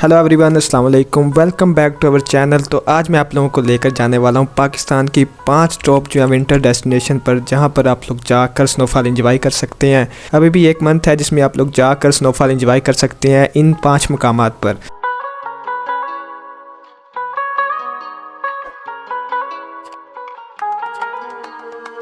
Hello everyone, अस्सलाम वालेकुम। Welcome back to our channel. तो आज मैं आप लोगों को लेकर जाने वाला हूँ पाकिस्तान की 5 टॉप जो है विंटर डेस्टिनेशन पर, जहाँ पर आप लोग जाकर स्नोफॉल एंजॉय कर सकते हैं। अभी भी एक मंथ है जिसमें आप लोग जाकर स्नोफॉल एंजॉय कर सकते हैं इन 5 मकामात पर।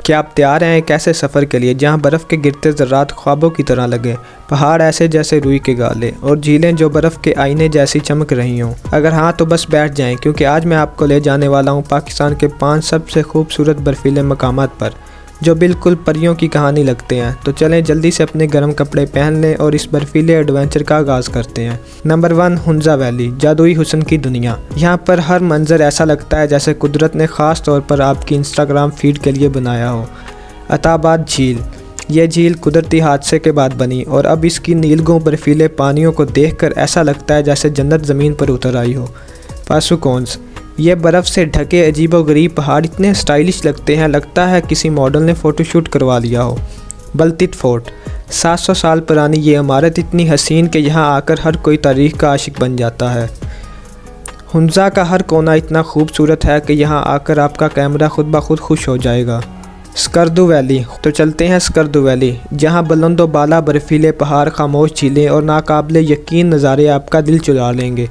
क्या आप तैयार हैं एक ऐसे सफ़र के लिए जहां बर्फ़ के गिरते ज़र्रात ख्वाबों की तरह लगे, पहाड़ ऐसे जैसे रुई के गाले और झीलें जो बर्फ़ के आईने जैसी चमक रही हों? अगर हाँ तो बस बैठ जाएं, क्योंकि आज मैं आपको ले जाने वाला हूं पाकिस्तान के 5 सबसे खूबसूरत बर्फीले मकामात पर जो बिल्कुल परियों की कहानी लगते हैं। तो चलें जल्दी से अपने गर्म कपड़े पहन लें और इस बर्फीले एडवेंचर का आगाज़ करते हैं। नंबर 1, हुंजा वैली, जादुई हुस्न की दुनिया। यहाँ पर हर मंजर ऐसा लगता है जैसे कुदरत ने ख़ास तौर पर आपकी इंस्टाग्राम फीड के लिए बनाया हो। अताबाद झील, ये झील कुदरती हादसे के बाद बनी और अब इसकी नीलगों बर्फीले पानियों को देखकर ऐसा लगता है जैसे जन्नत ज़मीन पर उतर आई हो। पासुकोन्स, ये बर्फ़ से ढके अजीबोगरीब पहाड़ इतने स्टाइलिश लगते हैं, लगता है किसी मॉडल ने फ़ोटोशूट करवा लिया हो। बल्तित फोर्ट, 700 साल पुरानी ये इमारत इतनी हसीन कि यहाँ आकर हर कोई तारीख़ का आशिक बन जाता है। हुंजा का हर कोना इतना खूबसूरत है कि यहाँ आकर आपका कैमरा खुद ब खुद खुश हो जाएगा। स्कर्दू वैली, तो चलते हैं स्कर्दू वैली, जहाँ बुलंदो बाला बर्फीले पहाड़, खामोश झीलें और नाकाबिले यकीन नज़ारे आपका दिल चुरा लेंगे।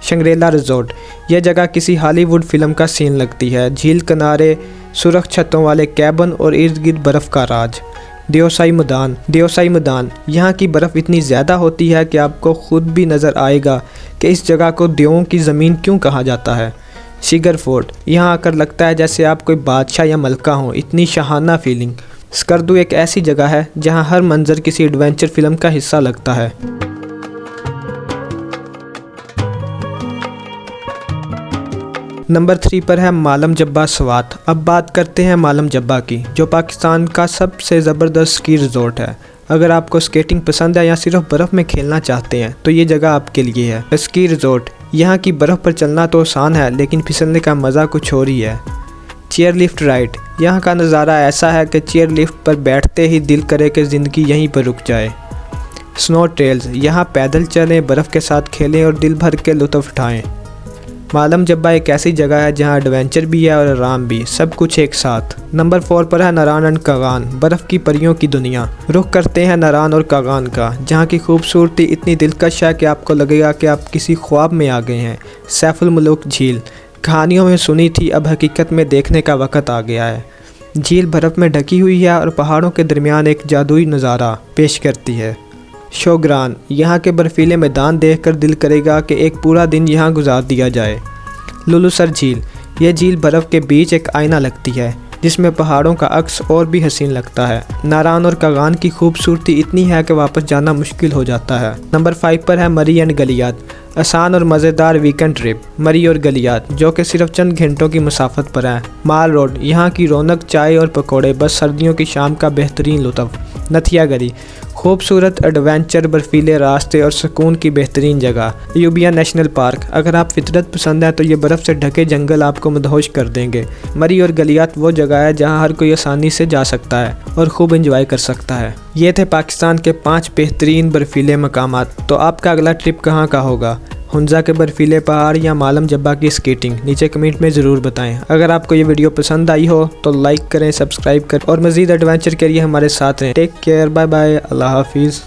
शंग्रीला रिजॉर्ट, यह जगह किसी हॉलीवुड फिल्म का सीन लगती है। झील किनारे सुरख छतों वाले कैबन और इर्द गिर्द बर्फ़ का राज। दियोसाई मैदान, यहाँ की बर्फ़ इतनी ज़्यादा होती है कि आपको खुद भी नज़र आएगा कि इस जगह को दियों की ज़मीन क्यों कहा जाता है। शिगर फोर्ट, यहाँ आकर लगता है जैसे आप कोई बादशाह या मलका हो, इतनी शाहाना फीलिंग। स्कर्दू एक ऐसी जगह है जहाँ हर मंजर किसी एडवेंचर फिल्म का हिस्सा लगता है। नंबर 3 पर है मालम जब्बा स्वात। अब बात करते हैं मालम जब्बा की, जो पाकिस्तान का सबसे ज़बरदस्त स्की रिजॉर्ट है। अगर आपको स्केटिंग पसंद है या सिर्फ बर्फ़ में खेलना चाहते हैं तो ये जगह आपके लिए है। स्की रिजॉर्ट, यहाँ की बर्फ़ पर चलना तो आसान है लेकिन फिसलने का मज़ा कुछ और ही है। चेयर लिफ्ट राइड, यहाँ का नज़ारा ऐसा है कि चेयर लिफ्ट पर बैठते ही दिल करे कि ज़िंदगी यहीं पर रुक जाए। स्नो ट्रेल्स, यहाँ पैदल चलें, बर्फ़ के साथ खेलें और दिल भर के लुत्फ़ उठाएँ। मालम जब्बा एक ऐसी जगह है जहाँ एडवेंचर भी है और आराम भी, सब कुछ एक साथ। नंबर 4 पर है नारान एंड कागान, बर्फ़ की परियों की दुनिया। रुख करते हैं नारान और कागान का, जहाँ की खूबसूरती इतनी दिलकश है कि आपको लगेगा कि आप किसी ख्वाब में आ गए हैं। सैफुल मुलूक झील, कहानियों में सुनी थी, अब हकीकत में देखने का वक़्त आ गया है। झील बर्फ़ में ढकी हुई है और पहाड़ों के दरमियान एक जादुई नज़ारा पेश करती है। शोग्रान, यहाँ के बर्फीले मैदान देखकर दिल करेगा कि एक पूरा दिन यहाँ गुजार दिया जाए। लुलुसर झील, यह झील बर्फ़ के बीच एक आईना लगती है जिसमें पहाड़ों का अक्स और भी हसीन लगता है। नारान और कागान की खूबसूरती इतनी है कि वापस जाना मुश्किल हो जाता है। नंबर 5 पर है मरी एंड गलियात, आसान और मज़ेदार वीकेंड ट्रिप। मरी और गलियात जो कि सिर्फ चंद घंटों की मुसाफत पर है। माल रोड, यहाँ की रौनक, चाय और पकौड़े, बस सर्दियों की शाम का बेहतरीन लुत्फ़। नथिया गली, खूबसूरत एडवेंचर, बर्फीले रास्ते और सुकून की बेहतरीन जगह। यूबिया नेशनल पार्क, अगर आप फितरत पसंद है तो ये बर्फ़ से ढके जंगल आपको मदहोश कर देंगे। मरी और गलियात वो जगह है जहाँ हर कोई आसानी से जा सकता है और खूब एंजॉय कर सकता है। ये थे पाकिस्तान के 5 बेहतरीन बर्फीले मकामात। तो आपका अगला ट्रिप कहाँ का होगा? हुंजा के बर्फीले पहाड़ या मालम जब्बा की स्केटिंग? नीचे कमेंट में ज़रूर बताएं। अगर आपको ये वीडियो पसंद आई हो तो लाइक करें, सब्सक्राइब करें और मज़ीद एडवेंचर के लिए हमारे साथ रहें। टेक केयर, बाय बाय, अल्लाह हाफिज़।